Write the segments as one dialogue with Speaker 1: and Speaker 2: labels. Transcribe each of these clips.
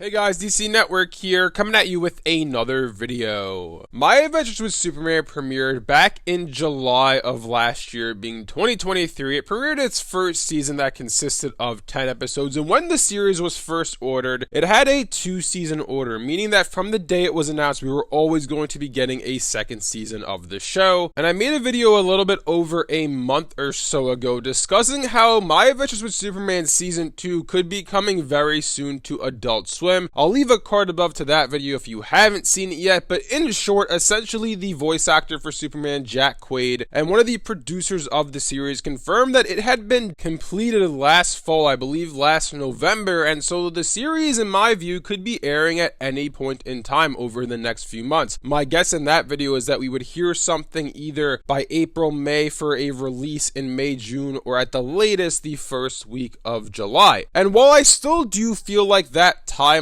Speaker 1: Hey guys, DC Network here, coming at you with another video. My Adventures with Superman premiered back in July of last year, being 2023. It premiered its first season that consisted of 10 episodes, and when the series was first ordered, it had a 2-season order, meaning that from the day it was announced, we were always going to be getting a second season of the show. And I made a video a little bit over a month or so ago discussing how My Adventures with Superman Season 2 could be coming very soon to Adult Swim. I'll leave a card above to that video if you haven't seen it yet, but in short, essentially the voice actor for Superman, Jack Quaid, and one of the producers of the series confirmed that it had been completed last fall, I believe last November, and so the series, in my view, could be airing at any point in time over the next few months. My guess in that video is that we would hear something either by April, May for a release in May, June, or at the latest, the first week of July. And while I still do feel like that timeline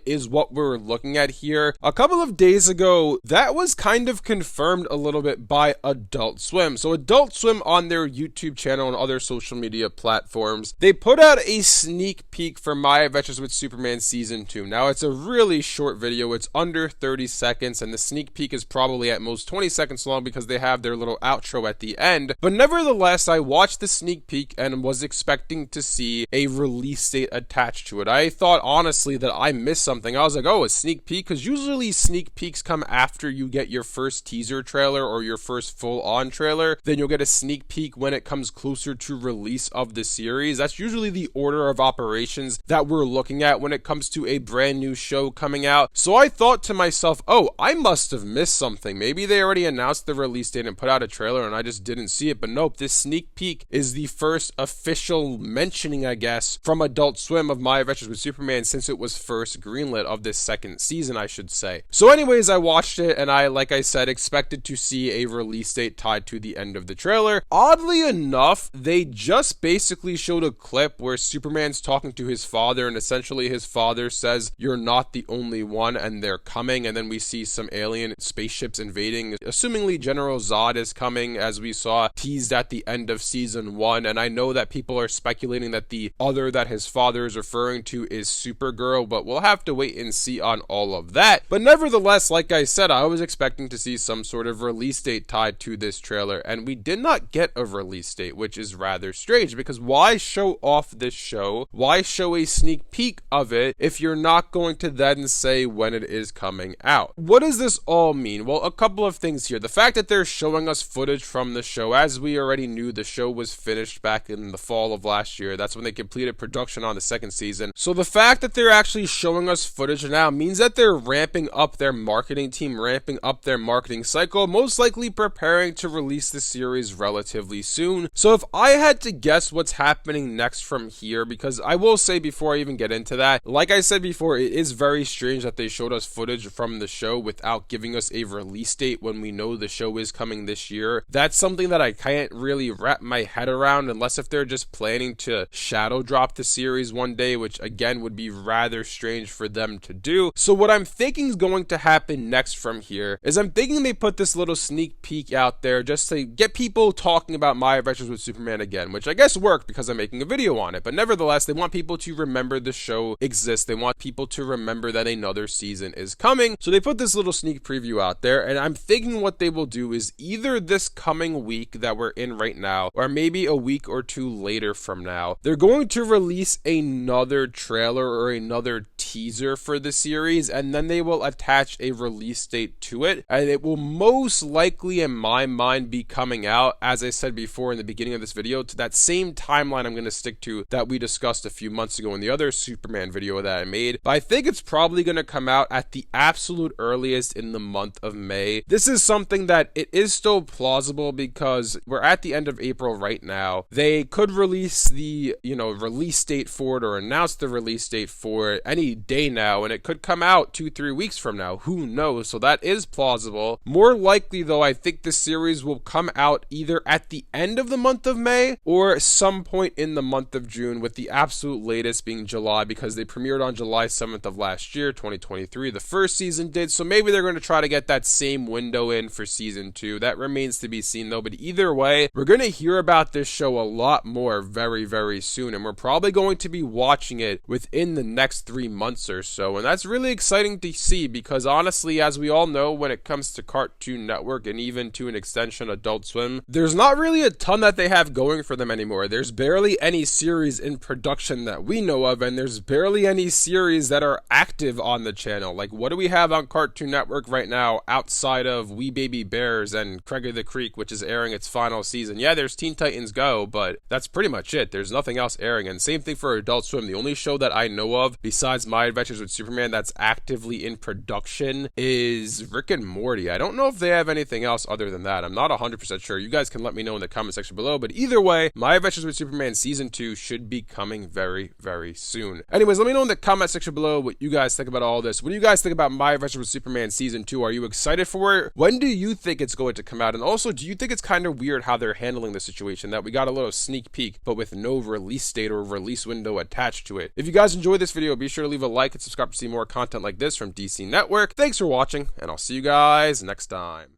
Speaker 1: is what we're looking at here, a couple of days ago, that was kind of confirmed a little bit by Adult Swim. So Adult Swim on their YouTube channel and other social media platforms, they put out a sneak peek for My Adventures with Superman Season 2. Now, it's a really short video. It's under 30 seconds, and the sneak peek is probably at most 20 seconds long because they have their little outro at the end. But nevertheless, I watched the sneak peek and was expecting to see a release date attached to it. I thought, honestly, that I missed something. I was like, oh, a sneak peek? Because usually sneak peeks come after you get your first teaser trailer or your first full-on trailer. Then you'll get a sneak peek when it comes closer to release of the series. That's usually the order of operations that we're looking at when it comes to a brand new show coming out. So I thought to myself, oh, I must have missed something. Maybe they already announced the release date and put out a trailer and I just didn't see it. But nope, this sneak peek is the first official mentioning, I guess, from Adult Swim of My Adventures with Superman since it was first greenlit of this second season, I should say. So anyways, I watched it and I, like I said, expected to see a release date tied to the end of the trailer. Oddly enough, they just basically showed a clip where Superman's talking to his father and essentially his father says, "You're not the only one," and they're coming, and then we see some alien spaceships invading. Assumingly General Zod is coming, as we saw teased at the end of season 1, and I know that people are speculating that the other that his father is referring to is Supergirl, but we'll have to wait and see on all of that. But nevertheless, like I said, I was expecting to see some sort of release date tied to this trailer, and we did not get a release date, which is rather strange, because why show off this show? Why show a sneak peek of it if you're not going to then say when it is coming out? What does this all mean? Well, a couple of things here. The fact that they're showing us footage from the show, as we already knew, the show was finished back in the fall of last year. That's when they completed production on the second season. So the fact that they're actually showing us footage now means that they're ramping up their marketing team, ramping up their marketing cycle, most likely preparing to release the series relatively soon. So if I had to guess what's happening next from here, because I will say before I even get into that, like I said before, it is very strange that they showed us footage from the show without giving us a release date when we know the show is coming this year. That's something that I can't really wrap my head around, unless if they're just planning to shadow drop the series one day, which again would be rather strange for them to do. So what I'm thinking is going to happen next from here is I'm thinking they put this little sneak peek out there just to get people talking about My Adventures with Superman again, which I guess worked because I'm making a video on it. But nevertheless, they want people to remember the show exists. They want people to remember that another season is coming. So they put this little sneak preview out there, and I'm thinking what they will do is either this coming week that we're in right now, or maybe a week or two later from now, they're going to release another trailer or another teaser for the series, and then they will attach a release date to it, and it will most likely, in my mind, be coming out, as I said before in the beginning of this video, to that same timeline I'm going to stick to that we discussed a few months ago in the other Superman video that I made. But I think it's probably going to come out at the absolute earliest in the month of May. This is something that it is still plausible because we're at the end of April right now. They could release the, release date for it or announce the release date for it any day now, and it could come out 2-3 weeks from now. Who knows? So that is plausible. More likely, though, I think the series will come out either at the end of the month of May or some point in the month of June, with the absolute latest being July, because they premiered on July 7th of last year, 2023. The first season did, so maybe they're going to try to get that same window in for season 2. That remains to be seen, though. But either way, we're going to hear about this show a lot more very, very soon, and we're probably going to be watching it within the next 3 months. months or so, and that's really exciting to see because honestly, as we all know, when it comes to Cartoon Network and even to an extension Adult Swim, there's not really a ton that they have going for them anymore. There's barely any series in production that we know of, and there's barely any series that are active on the channel. Like, what do we have on Cartoon Network right now outside of We Baby Bears and Craig of the Creek, which is airing its final season? Yeah, there's Teen Titans Go, but that's pretty much it. There's nothing else airing, and same thing for Adult Swim. The only show that I know of besides My Adventures with Superman that's actively in production is Rick and Morty. I don't know if they have anything else other than that. I'm not 100% sure. You guys can let me know in the comment section below, but either way, My Adventures with Superman Season 2 should be coming very, very soon. Anyways, let me know in the comment section below what you guys think about all this. What do you guys think about My Adventures with Superman Season 2? Are you excited for it? When do you think it's going to come out? And also, do you think it's kind of weird how they're handling the situation, that we got a little sneak peek, but with no release date or release window attached to it? If you guys enjoyed this video, be sure to leave a like and subscribe to see more content like this from DC Network. Thanks for watching, and I'll see you guys next time.